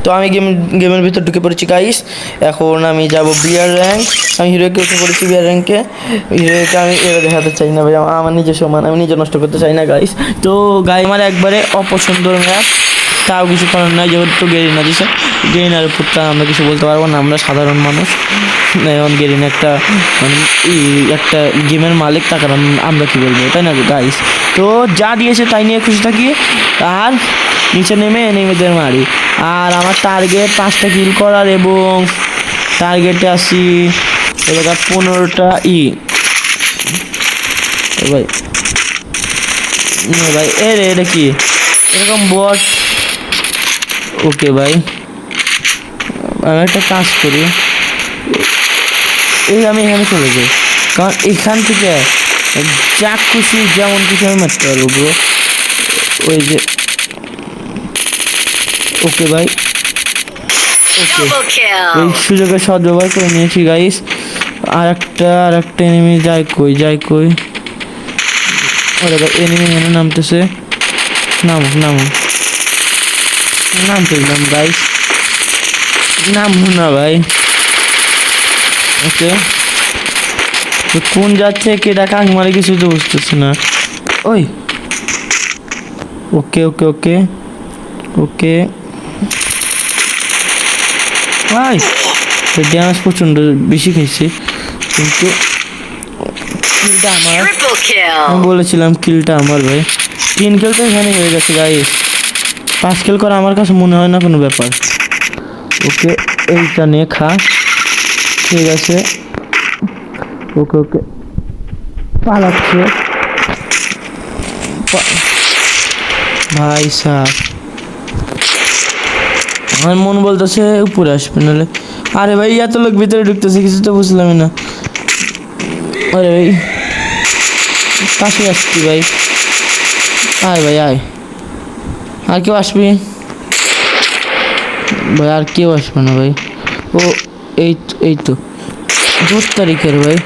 তো আমি গেমের ভিতর ঢুকে পড়েছি গাইস। এখন আমি যাব বিআর র্যাঙ্ক। আমি হিরোকে উঠে পড়েছি বিআর র্যাঙ্কে। হিরোকে আমি এরা দেখাতে চাই না ভাই, আমার নিজের সমান, আমি নিজে নষ্ট করতে চাই না গাইস। তো গাই আমার একবারে অপছন্দর ম্যাপ, তাও কিছু করার নাই, যেহেতু গেরিনা দিছে। গেরিনার উপর তা আমরা কিছু বলতে পারবো না, আমরা সাধারণ মানুষ। এখন গেরিনা একটা মানে একটা গেমের মালিক, তাকে আমরা কি বলবো, তাই না গাইস? তো যা দিয়েছে তাই নিয়ে খুশি থাকি, আর নিচে নেমে এনিমিদের মারি। আর আমার টার্গেট 5টা কিল করার, এবং টার্গেটে আসি এলাকা 15টা ভাই। ভাই এটা কি এরকম বট? ওকে ভাই, আমি একটা কাজ করি, আমি এখানে চলে যাই, কারণ এখান থেকে যা খুশি যেমন কিছু আমি মারতে পারবো ব্রো। ওই যে ওকে ভাই, ওকে এই সুযোগে সদ্ব্যবহার করে নিয়েছি গাইস। আর একটা এনিমি যায় কই ওরে ভাই, এনিমি এখানে নামতেছে, নামতেছিলাম গাইস, নামবো না ভাই। ওকে, কোন যাচ্ছে কেটা কাক মারে কিছু তো বুঝতেছে না। ওই ওকে ওকে ওকে ওকে ভাই, ড্যামেজ প্রচণ্ড বেশি খাইছি, কিন্তু কিলটা আমার, আমি বলেছিলাম কিলটা আমার ভাই। 3 কিল তো এখানে হয়ে গেছে গাইস। 5 কিল করা আমার কাছে মনে হয় না কোনো ব্যাপার। ওকে, এইটা নিয়ে খা, ঠিক আছে। ওকে পালাচ্ছে ভাই সাহ, আমার মন বলতেছে উপরে আসবে নাহলে। আরে ভাই এত লোক ভিতরে ঢুকতেছে, কিছু তো বুঝলামই না। আরে ভাই কাছে আসছি ভাই, আয় ভাই আয়, আর কেউ আসবি ভাই? আর কেউ আসবে না ভাই। ও এই তো 2 তারিখের ভাই,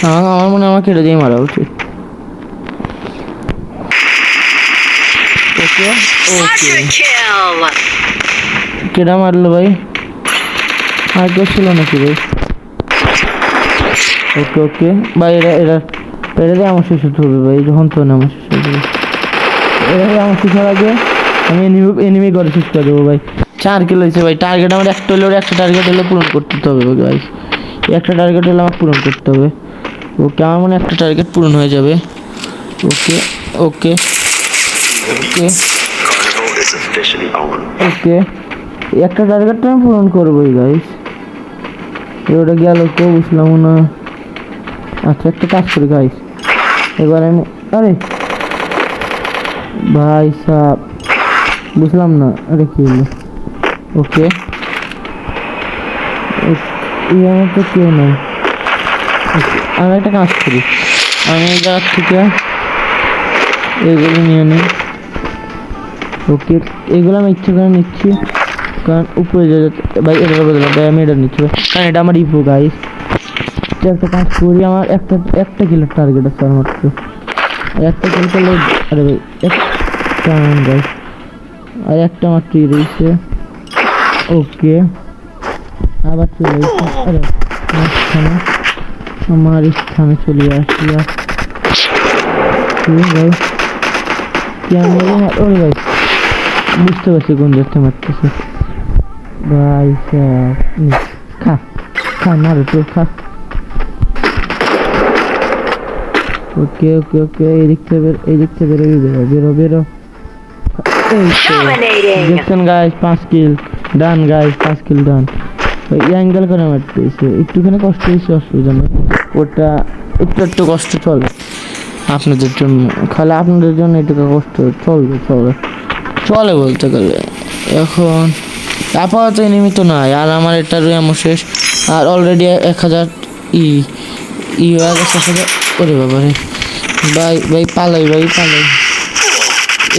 আমার মনে হয় আমাকে এটা দিয়ে মারা উচিত। ওকে কেডা মারলো ভাই? আর কেউ ছিল নাকি ভাই? ওকে ভাই, এরা দিয়ে আমার শেষ হতে হবে ভাই, যখন তো আমার শেষ হয়ে যাবে। এরা আমার শেষ হওয়ার আগে আমি এনিমি করে শেষ করে দেবো ভাই। 4 কিলো হয়েছে ভাই, টার্গেট আমার একটা হলে, একটা টার্গেট হলে পূরণ করতে হবে ভাই। একটা টার্গেট হলে আমার পূরণ করতে হবে। ওকে, আমার মনে একটা টার্গেট পূরণ হয়ে যাবে। ওকে ওকে একটা টার্গেট আমি পূরণ করবোই গাইস। ওটা গেল কেউ বুঝলাম না। আচ্ছা, একটা কাজ করি গাইস, এবার আমি, আরে ভাই সাহ বুঝলাম না, আরে কি হলো? ওকে, আমার তো কেউ নাই। আমি একটা কাজ করি, আমি এই জায়গার থেকে এইগুলো নিয়ে নিই। ওকে, এগুলো আমি ইচ্ছে করে নিচ্ছি, কারণ উপরে যাতে ভাই এটার বদলে ভাই আমি এটা নিচ্ছি ভাই, কারণ এটা আমার ইভো গাইস। একটা কাজ করি, আমার একটা কিলোর টার্গেট আছে আমার মাত্র, একটা কিল করলে, আরে ভাই একটা গাইস, আর একটা মাত্র রয়েছে। ওকে, আবার চলে এসেছে, আরে আমার স্থানে চলে আসি। ভাই ওরে ভাই, বুঝতে পারছি কোন দেখতে মারতেছে ভাই সাহ। খা মারো তো, খা। ওকে এই দিক থেকে বেরো। দেখছেন গাইস, 5 কিল ডান গাইস, 5 কিল ডান। ওই অ্যাঙ্গেল করে মারতেছে, একটুখানি কষ্ট হয়েছে, অসুবিধা নেই, ওটা একটু কষ্ট চলে আপনাদের জন্য, খালি আপনাদের জন্য একটু কষ্ট চলে বলতে গেলে। এখন আপাতত এনিমি তো নাই, আর আমার এটারও এমন শেষ, আর অলরেডি 1000 হয়ে গেছে। ওরে বাবা রে ভাই পালাই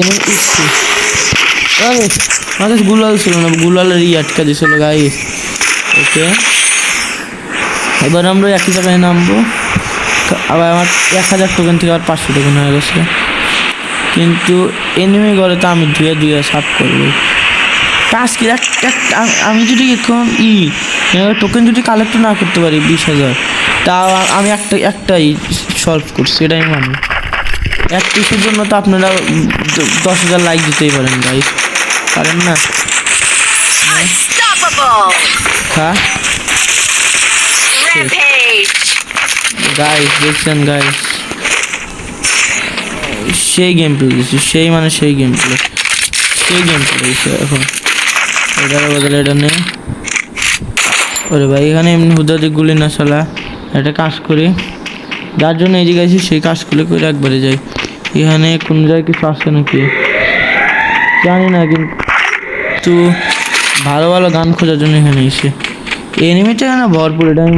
এমন ইচ্ছি। আরে আমার গুলাল ছিল না, গুলালের আটকা দিয়েছিল গাইস। ওকে, এবার আমরা একই জায়গায় নামবো। আবার আমার 1000 টোকেন থেকে আবার 500 টোকেন হয়ে গেছে, কিন্তু এনিমি ঘরে তো আমি ধুয়ে সাফ করবো। টাস্ক আমি যদি এখন টোকেন যদি কালেক্ট না করতে পারি 20,000, তা আমি একটাই সলভ করছি, এটাই আমি মানি। এক পিসের জন্য তো আপনারা 10,000 লাইক দিতেই পারেন গাইস, পারেন না? হ্যাঁ গাইস দেখছেন গাইস, সেই গেম প্লে দিচ্ছে, সেই গেম প্লে দিচ্ছে। এখন এটার বদলে এটা নেই। ওরে ভাই এখানে এমনি হুদাদি গুলি না শালা, একটা কাজ করি, যার জন্য এই জায়গায় আছি সেই কাজগুলো করে একবারে যাই। এখানে কোন জায়গায় কিছু আসছে নাকি জানি না, কিন্তু ভালো ভালো গান খোঁজার জন্য এখানে এসে এনিমিটা না ভরপুর। এটা আমি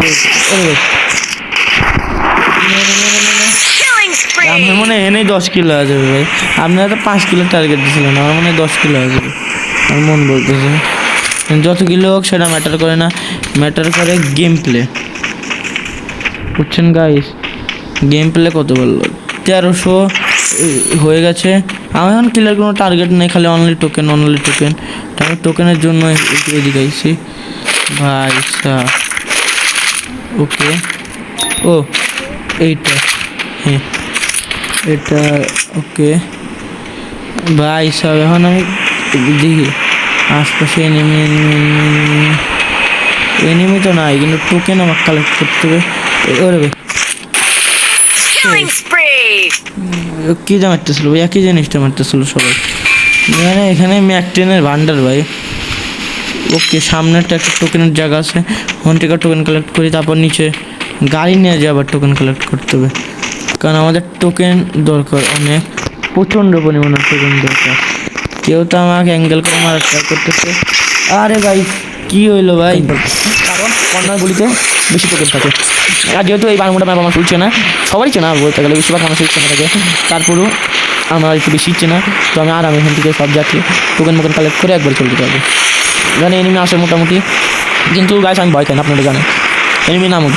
আমার মনে হয় এনেই 10 কিলো হয়ে যাবে ভাই। আপনারা তো 5 কিলো টার্গেট দিয়েছিলেন, আমার মনে হয় 10 কিলো হয়ে যাবে, আমার মন বলতেছে। যত কিলো হোক সেটা ম্যাটার করে না, ম্যাটার করে গেম প্লে, বুঝছেন গাইস? গেম প্লে কত বললো 1300 হয়ে গেছে। আমার এখন কিলার কোনো টার্গেট নেই, খালি অনলি টোকেন। আমি টোকেনের জন্য এদিকে আইছি ভাই সাহ। ওকে, ও এইটা, হ্যাঁ এটা ওকে ভাই সাহ। এখন আমি দেখি আশপাশে এনিমি তো নাই, কিন্তু টোকেন আমাকে কালেক্ট করতে হবে। ওরে ভাই কি যা মারতেছিল ভাই, একই জিনিসটা মারতেছিল সবাই। এখানে ম্যাকটেনের ভান্ডার ভাই। ওকে সামনেরটা একটা টোকেনের জায়গা আছে, ওখান থেকে টোকেন কালেক্ট করি, তারপর নিচে গাড়ি নিয়ে যাই, আবার টোকেন কালেক্ট করতে হবে, কারণ আমাদের টোকেন দরকার, অনেক প্রচণ্ড পরিমাণে টোকেন দরকার। কেউ তো আমাকে অ্যাঙ্গেল করে মারার ট্রাই করতেছে। আরে ভাই কি হইলো ভাই, কারণ কর্নার গুলিতে বেশি টোকেন থাকে, আর যেহেতু এই বারমুডা ম্যাপ আমার ফুলছে না, সবারই চেনা বলতে গেলে, বেশিরভাগ আমার চেনা থাকে, তারপরেও আমার একটু বেশি চেনা, তো আমি এখান থেকে সব যাচ্ছি টোকেন কালেক্ট করে একবার চলতে পারবো। জানি এনিমি আসে মোটামুটি, কিন্তু গাইস আমি ভয় খাই না, আপনারা জানেন। এনিমি নামুক,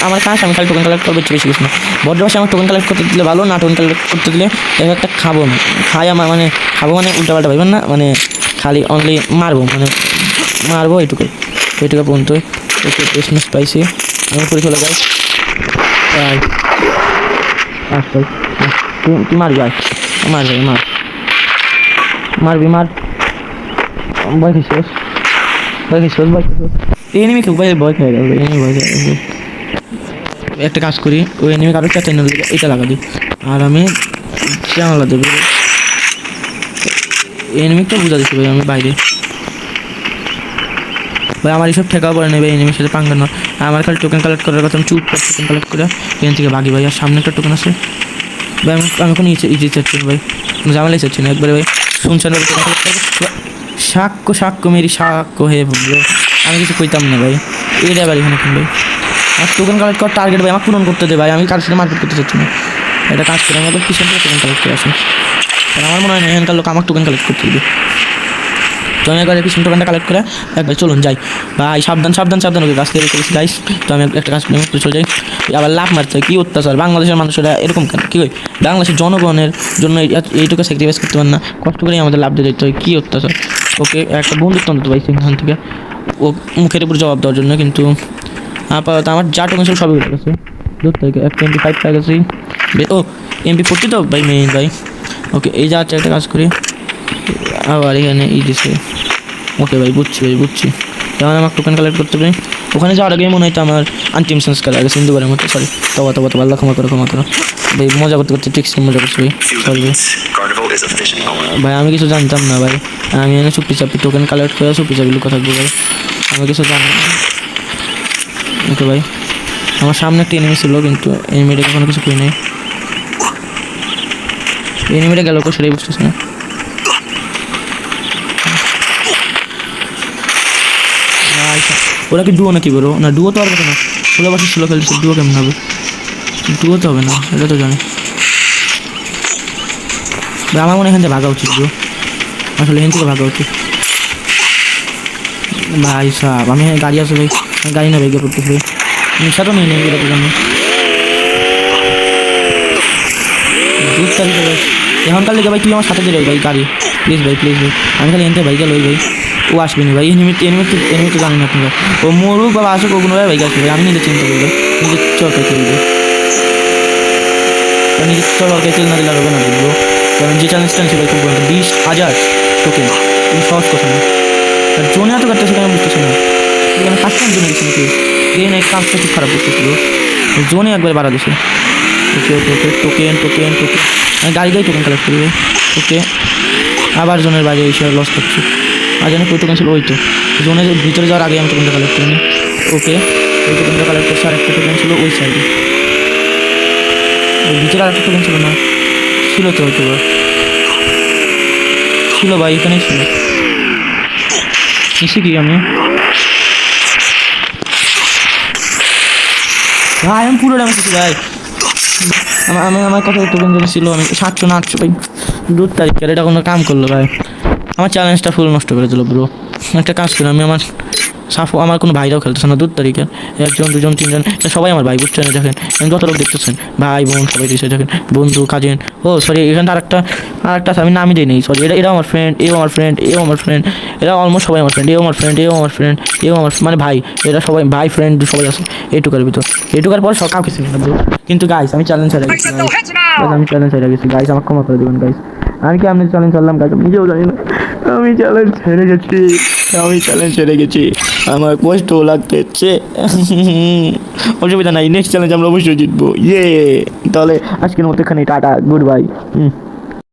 আমার কাজ আমি খালি টোকেন কালেক্ট করবো, বেশি কিছু না। বড় আমার টোকেন কালেক্ট করতে দিলে ভালো না, টোকেন কালেক্ট করতে দিলে একটা খাবো না, খাবো মানে উল্টাপাল্টা ভাইবেন না, মানে খালি অনলি মারবো এইটুকু পর্যন্তই। ওকে ক্রিসমাস পাইছি, আমি করে চলে যাই। তুই মারবি, মারবি ভয় খেয়েছিস এনিমি খুব ভয় খেয়ে গেল, একটা কাজ করি, ওই এনিমি কারো চ্যানেল এটা লাগা দিই, আর আমি জানালা দেবো। এনিমিটা বুঝা দিচ্ছি ভাই, আমি বাইরে ভাই, আমার এইসব ঠেকাও পড়ে নেবে, এনিমির সাথে পাঙ্গা নয়। আমার খালি টোকেন কালেক্ট করার কথা, আমি চুপ করে টোকেন কালেক্ট করে এখান থেকে বাগি ভাই। আর সামনে একটা টোকেন আছে ভাই, আমি কোনো ইজি চাচ্ছি না ভাই, জামালাই চাচ্ছি না একবারে ভাই। শুনছেন সাক্ষ্য মেরি সাক্ষ্য হে ভাবলো, আমি কিছু কইতাম না ভাই। এটা আবার এখানে ভাই আর টোকেন কালেক্ট করার টার্গেট ভাই আমাকে পূরণ করতে দে ভাই, আমি কারোর সাথে মারপিট করতে চাচ্ছি না। এটা কাজ করে আমাদের পিছন থেকে টোকেন কালেক্ট করে আসুন, আমার মনে হয় না এখানকার লোক আমার টোকেন কালেক্ট করতে দেবে। তো আমি একবার পিছন টোকেনটা কালেক্ট করে একবার চলুন যাই ভাই। সাবধান ওকে গাছ থেকে করেছি গাইস। তো আমি একটা কাজ করে চলে যাই, আবার লাভ মারতে হয়, কী অত্যাচার বাংলাদেশের মানুষেরা এরকম কেন, কী হয় বাংলাদেশের জনগণের জন্য এইটুকু স্যাক্রিফাইস করতে পারে না, কষ্ট করেই আমাদের লাভ দিয়ে দিতে হয়, কী অত্যাচার। ওকে একটা বন্ধুত্ব অন্তত পাইছি এখান থেকে, ও মুখের উপর জবাব দেওয়ার জন্য, কিন্তু আপাতত আমার যা টোকেন ছিল সবই হয়ে গেছে। দূর থেকে একটা MP5 পেয়ে গেছি, ও MP40 তো ভাই মেইন ভাই। ওকে এই যা একটা কাজ করি, আবার এখানে দিছে। ওকে ভাই বুঝছি যেমন আমার টোকেন কালেক্ট করতে পারি। ওখানে যাওয়ার আগে মনে হয় তো আমার আন্তিম সংস্কার আগে সিন্ধুবারের মতো, সরি তবা আল্লাহ ক্ষমা করো ভাই, মজা করতে ঠিক মজা করছি ভাই, সরি ভাই আমি কিছু জানতাম না ভাই, আমি এনে চুপি টোকেন কালেক্ট করে চুপি লুকা থাকবো ভাই, আমি কিছু জানি না। ওকে ভাই আমার সামনে একটা এনিমি ছিল, কিন্তু এনিমিটা কোনো কিছু করি নাই, এনিমিটা গেল কো সেটাই বুঝতেছি না। ওরা কি ডুয়ো নাকি বলো না, ডুয়ো তো আর কথা না, 16 বছর 16 খেলছে, ডুয়ো কেমন হবে, ডুয়ো তো হবে না, এটা তো জানি ভাই। আমার মনে হয় এখান থেকে ভাগা উচিত ডুয়ো, আসলে এখান থেকে ভাগা উচিত ভাই সাহেব। আমি গাড়ি আছে ভাই, গাড়ি না ভেগে পড়তেছি ভাই, নিশা তো নেই এটা তো জানি। এখনকার লিখে ভাই তুই আমার সাথে দিলে ভাই গাড়ি প্লিজ ভাই প্লিজ ভাই, আমি খালি এনতে ভাই গেল ওই ভাই, ও আসবে না ভাই, এনিমি তো জানেন আপনারা, ও মরুক বাবা আসুক ও কোনো ভাই আসবে ভাই, আমি নিজে চিন্তা করবো, নিজে চরকাই চলবে, নিজে চরকাই তেল না দিলে আর হবে না বলবো, কারণ যে চ্যালেঞ্জটা ছিল খুব 20,000 টোকেন, তুমি সহজ কথা না, আর জোনে এত কাটতে সেখানে বুঝতেছে না, এখানে ফার্স্ট টাইম জোনে গেছিল কেউ, এই না কাজটা খুব খারাপ করতেছিল, জোনে একবার বাড়া দিছে। ওকে ওকে ওকে, টোকেন টোকেন টোকেন, আমি গাড়ি গাড়ি টোকেন কালেক্ট করবে। ওকে, আবার জোনের বাইরে এসে লস করছি, আর জানি কই টোকেন ছিল, ওই তো জোনের ভিতরে যাওয়ার আগে আমি টোকেনটা কালেক্ট করিনি। ওকে, ওই টোকেনটা কালেক্ট করছি, আর একটা টোকেন ছিল ওই সাইডে, ওই ভিতরে আর একটা টোকেন ছিল না, ছিল তো হয়তো ছিল ভাই, এখানেই ছিল, এসে কি আমি ভাই আমি পুরো ড্যামেজ দিচ্ছি ভাই, আমার কথা টোকেন যেটা ছিল আমি 700 না 800 ভাই, 2 তারিখের এটা কোনো কাম করলো ভাই, আমার চ্যালেঞ্জটা ফুল নষ্ট করে দিল ব্রো। একটা কাজ করি আমি, আমার কোনো ভাইরাও খেলতেছে না 2 তারিখের, 1 জন 2 জন 3 জন সবাই আমার ভাই, বুঝছেন, দেখেন যত লোক দেখতেছেন ভাই বোন সবাই দিচ্ছে দেখেন, বন্ধু কাজিন, ও সরি এখানটা আরেকটা আছে আমি নামই দিই নেই, সরি এরাও আমার ফ্রেন্ড, এও আমার ফ্রেন্ড, এও আমার ফ্রেন্ড, এরা অলমোস্ট সবাই আমার ফ্রেন্ড, এও আমার ফ্রেন্ড, এও আমার ফ্রেন্ড, এও আমার মানে ভাই, এরা সবাই ভাই ফ্রেন্ড সবাই আছে এইটুকার ভিতর, এইটুকার পর সব কাউকে চিনি না ব্রো। কিন্তু গাইস আমি চ্যালেঞ্জ হারিয়ে গেছি guys, আমি চ্যালেঞ্জ হারিয়ে গেছি গাইস, আমার ক্ষমা করে দেবেন গাইস, আমি কি আপনি চ্যালেঞ্জ হারলাম গাইস, আমি নিজেও জানি না, আমি চ্যালেঞ্জ হেরে গেছি, আমি চ্যালেঞ্জ হেরে গেছি, আমার কষ্ট লাগতেছে, অসুবিধা নাই, নেক্সট চ্যালেঞ্জ আমরা অবশ্যই জিতবো, ইয়ে তাহলে আজকের মতো এখানে টাটা গুড বাই।